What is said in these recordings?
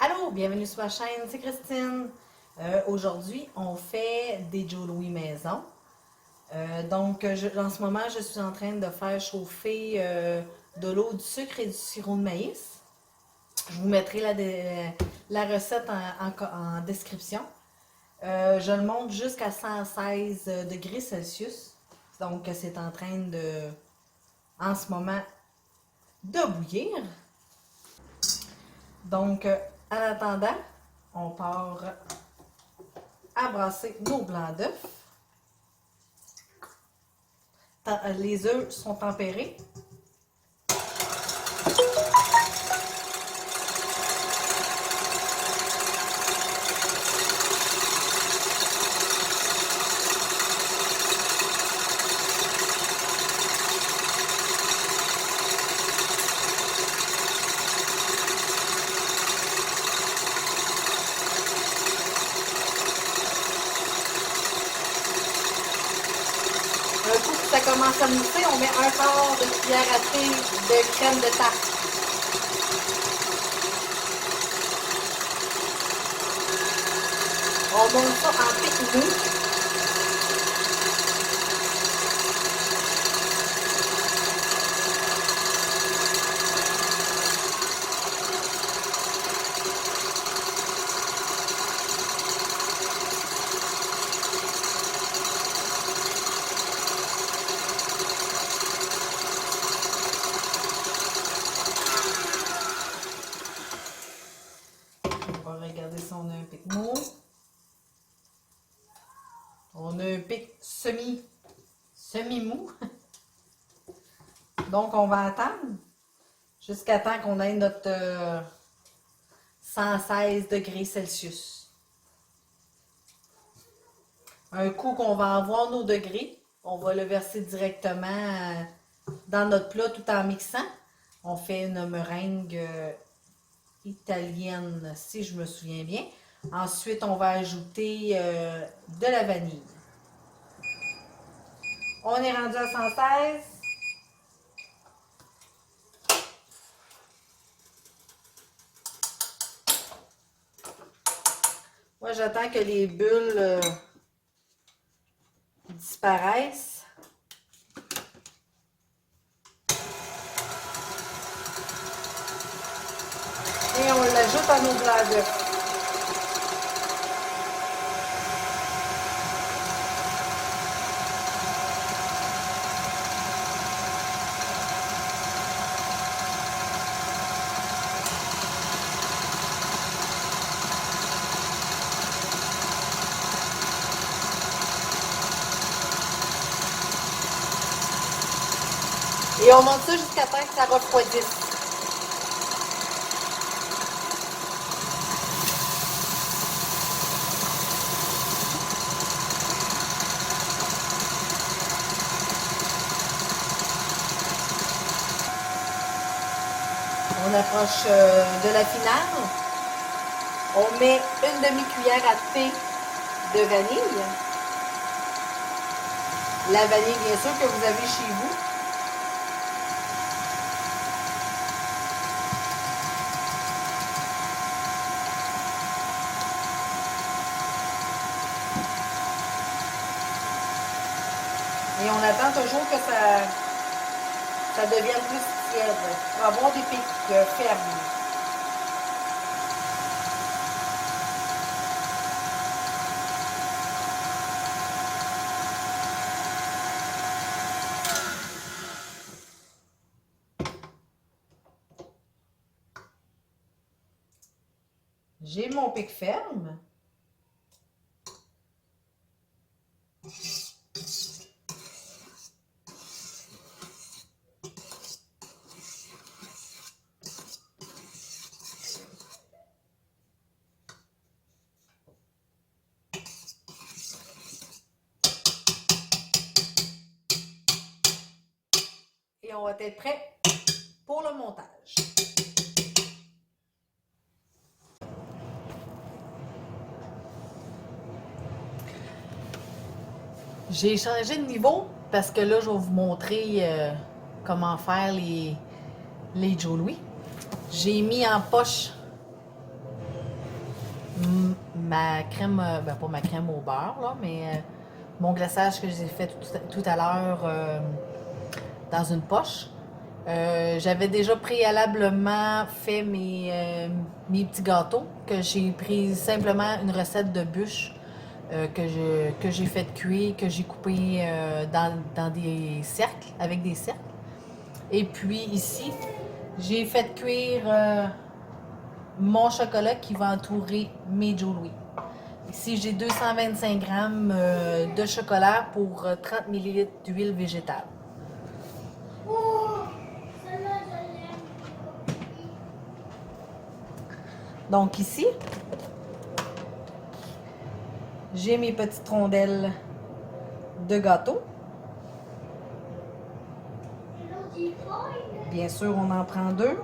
Allô, bienvenue sur ma chaîne, c'est Christine. Aujourd'hui, on fait des Joe Louis maison. En ce moment, je suis en train de faire chauffer de l'eau, du sucre et du sirop de maïs. Je vous mettrai la recette en description. Je le monte jusqu'à 116 degrés Celsius. Donc, c'est en train en ce moment, de bouillir. Donc, en attendant, on part à brasser nos blancs d'œufs. Les œufs sont tempérés. Un coup que ça commence à mousser, on met un quart de cuillère à thé de crème de tarte. On monte ça en pique mou. On va regarder si on a un pic mou. On a un pic semi-mou. Donc, on va attendre jusqu'à temps qu'on ait notre 116 degrés Celsius. Un coup qu'on va avoir nos degrés, on va le verser directement dans notre plat tout en mixant. On fait une meringue italienne, si je me souviens bien. Ensuite, on va ajouter de la vanille. On est rendu à 116. Moi, j'attends que les bulles disparaissent. Et on l'ajoute à nos blancs d'œufs. Et on monte ça jusqu'à temps que ça refroidisse. On approche de la finale. On met une demi-cuillère à thé de vanille. La vanille, bien sûr, que vous avez chez vous. Et on attend toujours que ça devienne plus tiède pour avoir des pics fermes. J'ai mon pic ferme. Et on va être prêt pour le montage. J'ai changé de niveau parce que là, je vais vous montrer comment faire les Joe Louis. J'ai mis en poche ma crème, ben pas ma crème au beurre, là, mais mon glaçage que j'ai fait tout à l'heure dans une poche. J'avais déjà préalablement fait mes petits gâteaux, que j'ai pris simplement une recette de bûche que j'ai fait cuire, que j'ai coupé dans des cercles, avec des cercles. Et puis ici, j'ai fait cuire mon chocolat qui va entourer mes Joe Louis. Ici, j'ai 225 grammes de chocolat pour 30 millilitres d'huile végétale. Donc ici, j'ai mes petites rondelles de gâteau. Bien sûr, on en prend deux.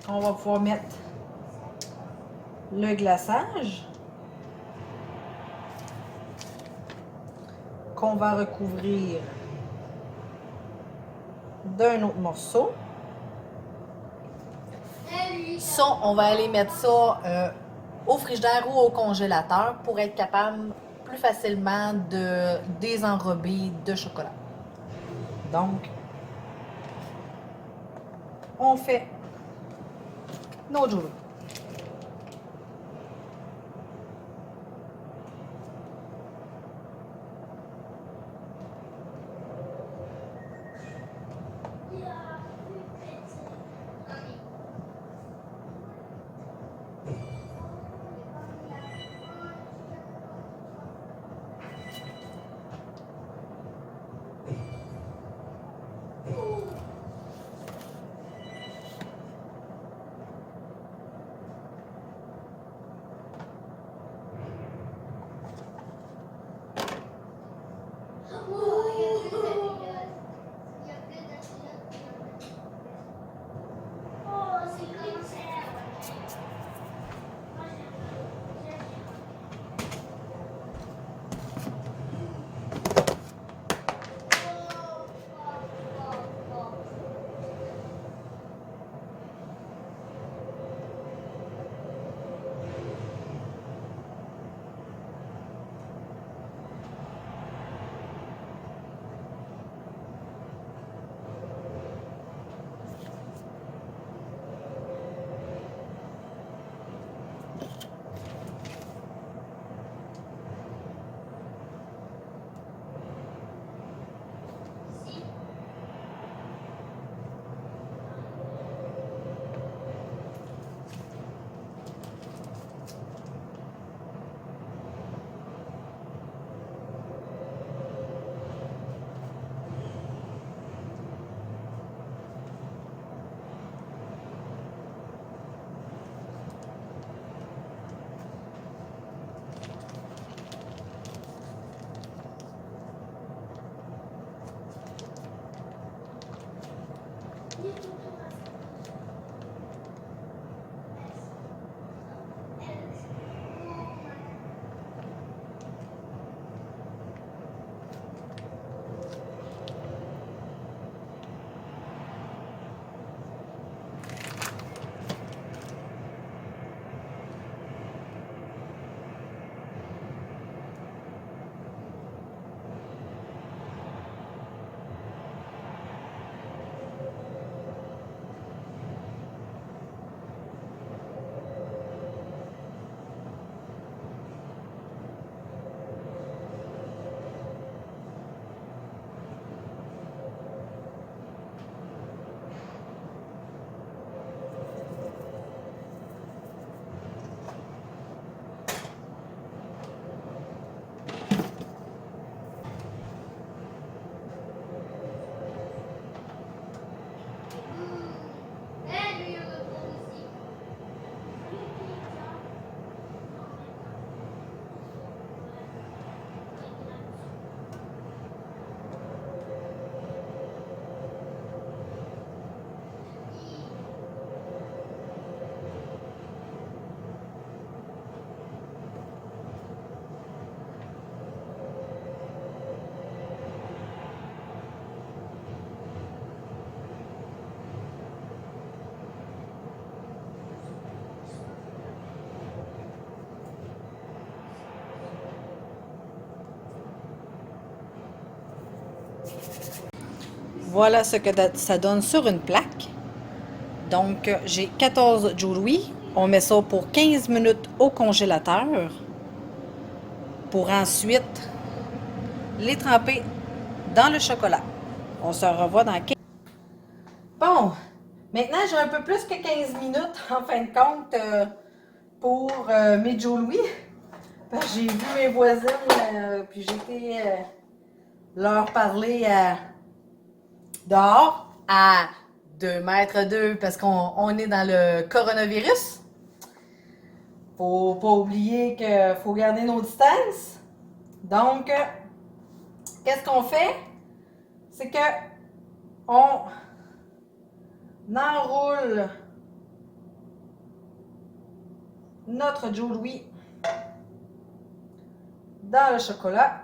On va pouvoir mettre le glaçage qu'on va recouvrir d'un autre morceau. Ça, on va aller mettre ça au frigidaire ou au congélateur pour être capable plus facilement de désenrober de chocolat. Donc, on fait nos Joe Louis. Voilà ce que ça donne sur une plaque. Donc, j'ai 14 Joe Louis. On met ça pour 15 minutes au congélateur pour ensuite les tremper dans le chocolat. On se revoit dans 15 minutes. Bon, maintenant j'ai un peu plus que 15 minutes en fin de compte pour mes Joe Louis. J'ai vu mes voisines, puis j'ai été leur parler dehors à 2 mètres d'eux parce qu'on est dans le coronavirus. Faut pas oublier qu'il faut garder nos distances. Donc, qu'est-ce qu'on fait? C'est que on enroule notre Joe Louis dans le chocolat.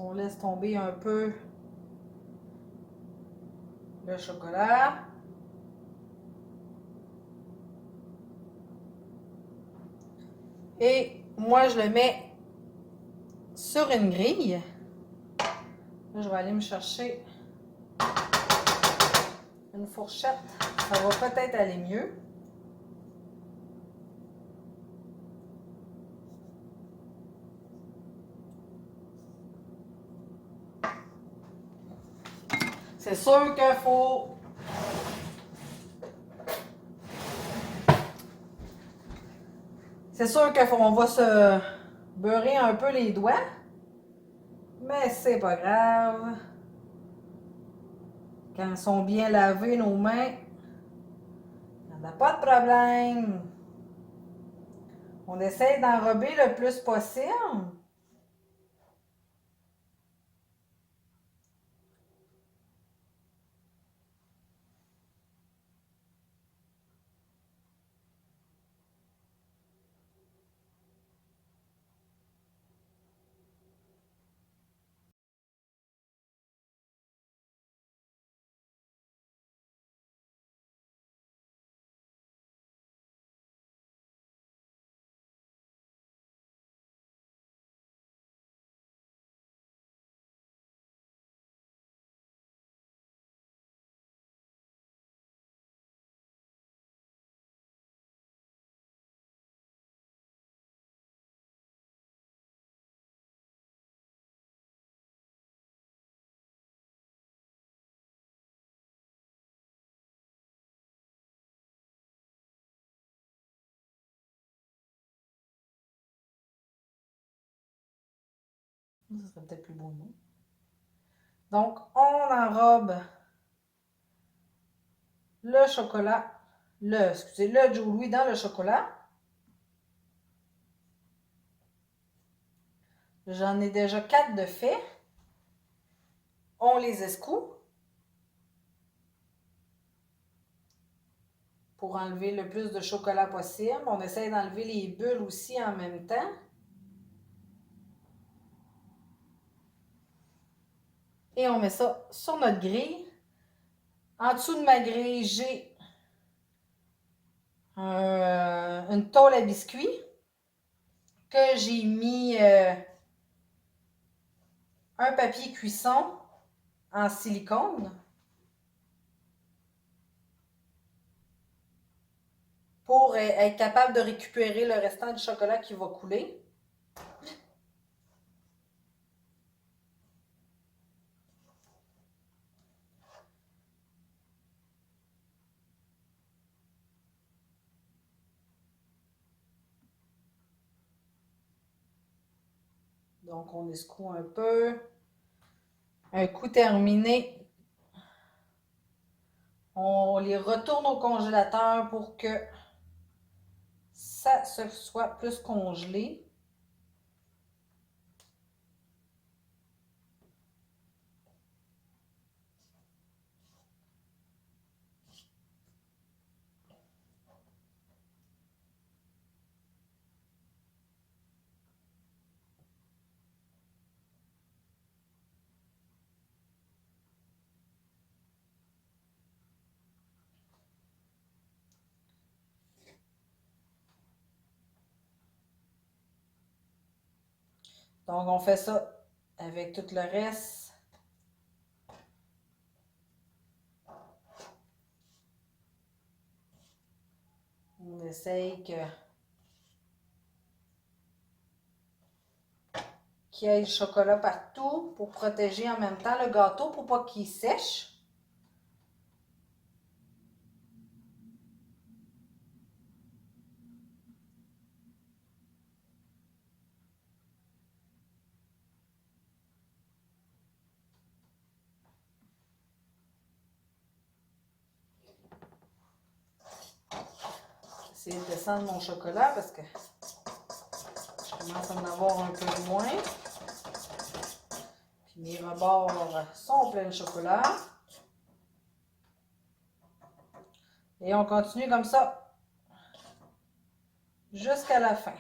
On laisse tomber un peu le chocolat. Et moi, je le mets sur une grille. Là, je vais aller me chercher une fourchette. Ça va peut-être aller mieux. C'est sûr qu'il faut... C'est sûr qu'on va se beurrer un peu les doigts. Mais c'est pas grave. Quand elles sont bien lavées, nos mains, il n'y en a pas de problème. On essaie d'enrober le plus possible. Ça serait peut-être plus beau, non? Donc, on enrobe le chocolat, le Joe Louis dans le chocolat. J'en ai déjà 4 de fait. On les escoue pour enlever le plus de chocolat possible. On essaie d'enlever les bulles aussi en même temps. Et on met ça sur notre grille. En dessous de ma grille, j'ai une tôle à biscuits que j'ai mis un papier cuisson en silicone pour être capable de récupérer le restant du chocolat qui va couler. Donc, on escoue un peu. Un coup terminé, on les retourne au congélateur pour que ça se soit plus congelé. Donc, on fait ça avec tout le reste. On essaye qu'il y ait le chocolat partout pour protéger en même temps le gâteau pour pas qu'il sèche. Essayer de descendre mon chocolat parce que je commence à en avoir un peu moins. Puis mes rebords sont pleins de chocolat. Et on continue comme ça jusqu'à la fin.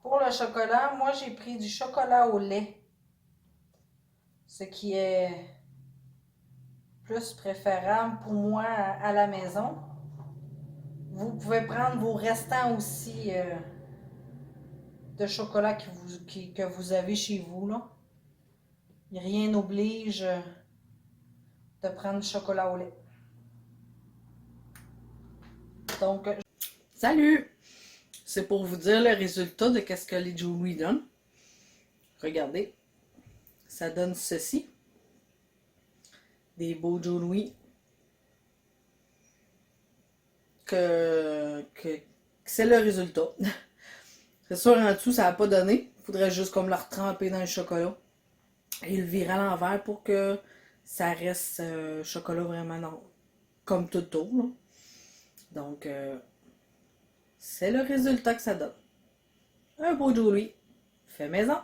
Pour le chocolat, moi j'ai pris du chocolat au lait, ce qui est plus préférable pour moi à la maison. Vous pouvez prendre vos restants aussi de chocolat que vous avez chez vous, là. Rien n'oblige de prendre du chocolat au lait. Donc, salut! C'est pour vous dire le résultat de ce que les Joe Louis donnent. Regardez, ça donne ceci. Des beaux Joe Louis. Que c'est le résultat. C'est sûr, en dessous, ça n'a pas donné. Il faudrait juste comme le retremper dans le chocolat et le virer à l'envers pour que ça reste chocolat vraiment non, comme tout autour. Là. Donc, c'est le résultat que ça donne. Un beau Joe Louis fait maison.